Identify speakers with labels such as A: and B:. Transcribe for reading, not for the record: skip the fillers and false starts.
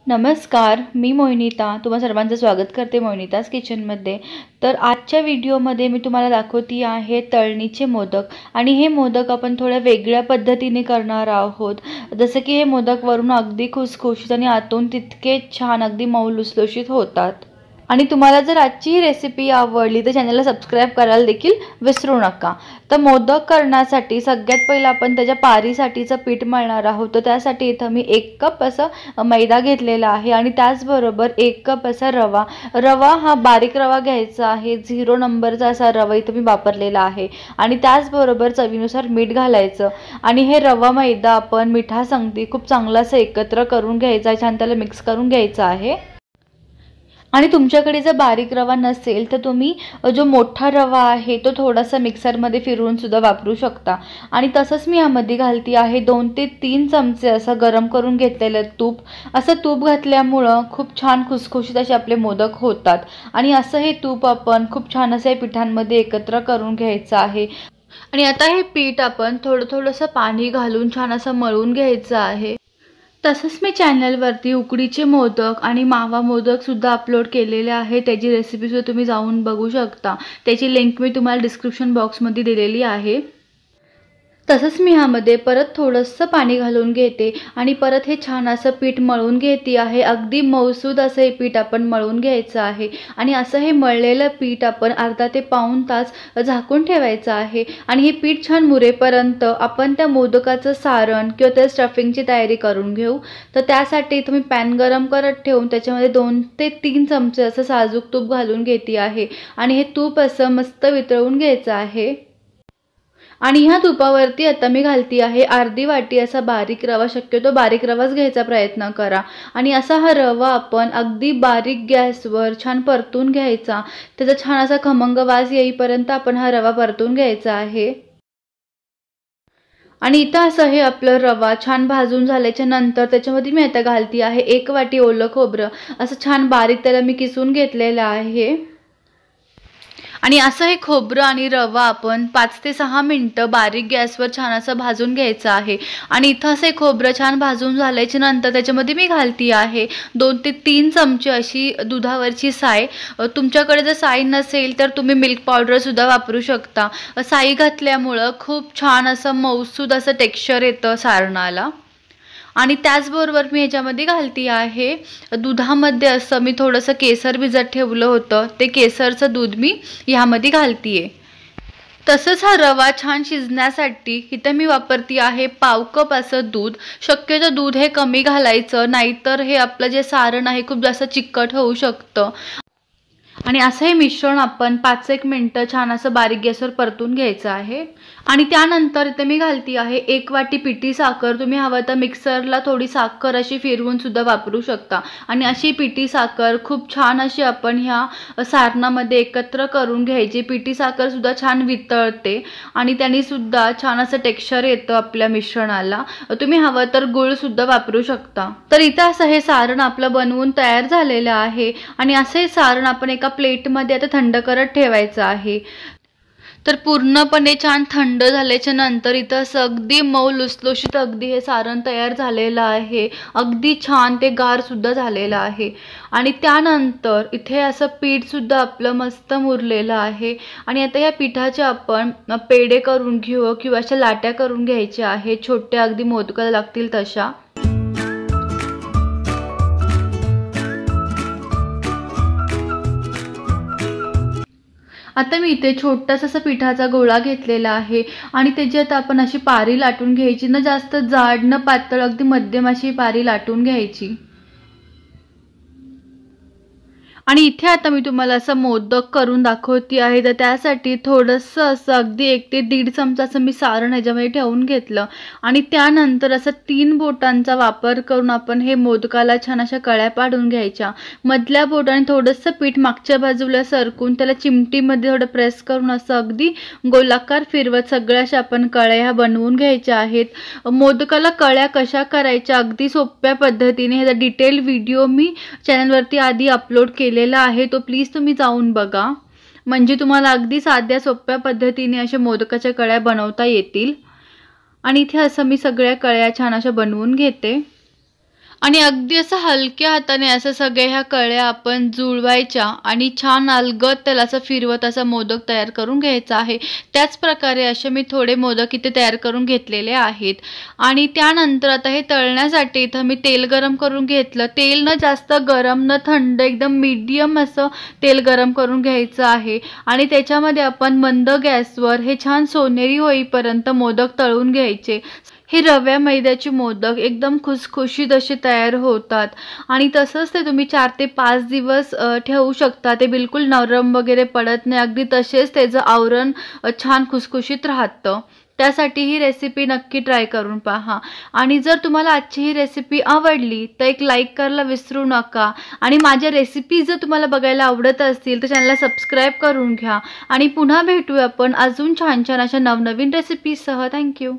A: नमस्कार, मी मोहिनीता तुम्हा सर्वांचं स्वागत करते मोहिनीताज किचनमध्ये। तर आजच्या व्हिडिओमध्ये मी तुम्हाला दाखवते आहे तळणीचे मोदक आणि हे मोदक आपण थोड्या वेगळ्या पद्धतीने करणार आहोत। जसं की हे मोदक वरून अगदी खुसखुशीत आणि आतून तितके छान अगदी मऊ लुसलुशीत होतात। आणि तुम्हाला जर आजची ही रेसिपी आवडली तर चॅनलला सबस्क्राइब करायला देखील विसरू नका। तर मोदक करण्यासाठी सगळ्यात पहिला आपण त्याच्या पारीसाठीचं पीठ मळणार आहोत। तर त्यासाठी इथं मी 1 कप असं मैदा घेतलेला आहे आणि त्याचबरोबर 1 कप असा रवा हा बारीक रवा घ्यायचा आहे। 0 नंबरचा असा रवा इथं मी वापरलेला आहे आणि त्याचबरोबर चवीनुसार मीठ घालायचं आणि हे रवा मैदा आपण मिठासंगती खूप चांगलं असं एकत्र करून घ्यायचं आहे, छान त्याला मिक्स करून घ्यायचं आहे। आणि तुमच्याकडे जर बारीक रवा नसेल तर तुम्ही जो मोठा रवा आहे तो थोडासा मिक्सरमध्ये फिरवून सुद्धा वापरू शकता। आणि तसंच मी यामध्ये घालते आहे 2 ते 3 चमचे असं गरम करून घेतलेलं तूप। असं तूप घातल्यामुळं खूप छान खुसखुशीत असे आपले मोदक होतात आणि असं हे तूप आपण खूप छान असे पिठांमध्ये एकत्र करून घ्यायचं आहे। आणि आता हे पीठ आपण थोडंसं पाणी घालून छान असं मळून घ्यायचं आहे। तसंच मी चॅनलवरती उकडीचे मोदक आणि मावा मोदक सुद्धा अपलोड केलेले आहे, त्याची रेसिपी सुद्धा तुम्ही जाऊन बघू शकता। त्याची लिंक मी तुम्हाला डिस्क्रिप्शन बॉक्समध्ये दिलेली आहे। तसंच मी ह्यामध्ये परत थोडंसं पाणी घालून घेते आणि परत हे छान असं पीठ मळून घेते आहे। अगदी मऊसूद असं हे पीठ आपण मळून घ्यायचं आहे आणि असं हे मळलेलं पीठ आपण अर्धा ते पाऊण तास झाकून ठेवायचं आहे। आणि हे पीठ छान मुरेपर्यंत आपण त्या मोदकाचं सारण किंवा त्या स्टफिंगची तयारी करून घेऊ। तर त्यासाठी इथं मी पॅन गरम करत ठेवून त्याच्यामध्ये 2 ते 3 चमचे असं साजूक तूप घालून घेते आहे आणि हे तूप असं मस्त वितळून घ्यायचं आहे। आणि ह्या तुपावरती आता मी घालती आहे अर्धी वाटी असा बारीक रवा, शक्यतो बारीक रवाच घ्यायचा प्रयत्न करा। आणि असा हा रवा आपण अगदी बारीक गॅसवर छान परतून घ्यायचा, त्याचा छान असा खमंग वास येईपर्यंत आपण हा रवा परतून घ्यायचा आहे। आणि इथं असं हे आपलं रवा छान भाजून झाल्याच्या नंतर त्याच्यामध्ये मी आता घालती आहे 1 वाटी ओलं खोबरं, असं छान बारीक त्याला मी किसून घेतलेलं आहे। आणि असं हे खोबरं आणि रवा आपण 5 ते 6 मिनिटं बारीक गॅसवर छान असं भाजून घ्यायचं आहे। आणि इथं असं खोबरं छान भाजून झाल्याच्या नंतर त्याच्यामध्ये मी घालती आहे 2 ते 3 चमचे अशी दुधावरची साय। तुमच्याकडे जर साय नसेल तर तुम्ही मिल्क पावडर सुद्धा वापरू शकता। साय घातल्यामुळं खूप छान असं मऊसूद असं टेक्स्चर येतं सारणाला। आणि त्याचबरोबर मी ह्याच्यामध्ये घालती आहे दुधामध्ये असं मी थोडंसं केसर भिजत ठेवलं होतं, ते केसरचं दूध मी ह्यामध्ये घालतीये। तसंच हा रवा छान शिजण्यासाठी इथं मी वापरती आहे पाव कप असं दूध। शक्यतो दूध हे कमी घालायचं, नाहीतर हे आपलं जे सारण आहे खूप जास्त चिकट होऊ शकतं। आणि असं हे मिश्रण आपण 5-1 मिनिटं छान असं बारीक गॅसवर परतून घ्यायचं आहे। आणि त्यानंतर इथे मी घालती आहे 1 वाटी पिठी साखर। तुम्ही हवं तर मिक्सरला थोडी साखर अशी फिरवून सुद्धा वापरू शकता। आणि अशी पिठी साखर खूप छान अशी आपण ह्या सारणामध्ये एकत्र करून घ्यायची। पिठी साखर सुद्धा छान वितळते आणि त्याने सुद्धा छान असं टेक्स्चर येतं आपल्या मिश्रणाला। तुम्ही हवं तर गूळ सुद्धा वापरू शकता। तर इथं असं हे सारण आपलं बनवून तयार झालेलं आहे आणि असं हे सारण आपण एका प्लेटमध्ये आता थंड करत ठेवायचं आहे। तर पूर्णपणे छान थंड झाल्याच्या नंतर इथं असं अगदी मऊ लुसलुशीत अगदी हे सारण तयार झालेलं आहे। अगदी छान ते गार सुद्धा झालेलं आहे। आणि त्यानंतर इथे असं पीठ सुद्धा आपलं मस्त मुरलेलं आहे। आणि आता या पिठाचे आपण पेढे करून घेऊ किंवा अशा लाट्या करून घ्यायच्या आहे, छोट्या अगदी मोदकाला लागतील तशा। आता मी इथे छोटासा असा पिठाचा गोळा घेतलेला आहे आणि त्याची आता आपण अशी पारी लाटून घ्यायची, न जास्त जाड न पातळ, अगदी मध्यम अशी पारी लाटून घ्यायची। आणि इथे आता मी तुम्हाला असं मोदक करून दाखवते आहे। तर त्यासाठी थोडंसं असं अगदी 1 ते 1.5 चमचा असं मी सारण ह्याच्यामध्ये ठेवून घेतलं आणि त्यानंतर असं 3 बोटांचा वापर करून आपण हे मोदकाला छान अशा कळ्या पाडून घ्यायच्या। मधल्या बोटाने थोडंसं पीठ मागच्या बाजूला सरकून त्याला चिमटीमध्ये थोडं प्रेस करून असं अगदी गोलाकार फिरवत सगळ्या अशा आपण कळ्या ह्या बनवून घ्यायच्या आहेत। मोदकाला कळ्या कशा करायच्या अगदी सोप्या पद्धतीने ह्याचा डिटेल व्हिडिओ मी चॅनलवरती आधी अपलोड केलेला आहे, तो प्लीज तुम्ही जाऊन बघा, म्हणजे तुम्हाला अगदी साध्या सोप्या पद्धतीने अशा मोदकाच्या कळ्या बनवता येतील। आणि इथे असं मी सगळ्या कळ्या छान अशा बनवून घेते। आणि अगदी असं हलक्या हाताने असं सगळ्या ह्या कळ्या आपण जुळवायच्या आणि छान अलगद त्याला असं फिरवत असा मोदक तयार करून घ्यायचा आहे। त्याच प्रकारे असे मी थोडे मोदक इथे तयार करून घेतलेले आहेत। आणि त्यानंतर आता हे तळण्यासाठी इथं मी तेल गरम करून घेतलं। तेल न जास्त गरम न थंड, एकदम मीडियम असं तेल गरम करून घ्यायचं आहे आणि त्याच्यामध्ये आपण मंद गॅसवर हे छान सोनेरी होईपर्यंत मोदक तळून घ्यायचे। हे रव्या मैद्याचे मोदक एकदम खुसखुशीत असे तयार होतात आणि तसंच ते तुम्ही 4 ते 5 दिवस ठेवू शकता। ते बिलकुल नरम वगैरे पडत नाही, अगदी तसेच त्याचं आवरण छान खुसखुशीत राहतं। त्यासाठी ही रेसिपी नक्की ट्राय करून पहा। आणि जर तुम्हाला आजची ही रेसिपी आवडली तर एक लाईक करायला विसरू नका आणि माझ्या रेसिपी जर तुम्हाला बघायला आवडत असतील तर चॅनलला सबस्क्राईब करून घ्या आणि पुन्हा भेटूया आपण अजून छान छान अशा नवनवीन रेसिपीसह। थँक्यू।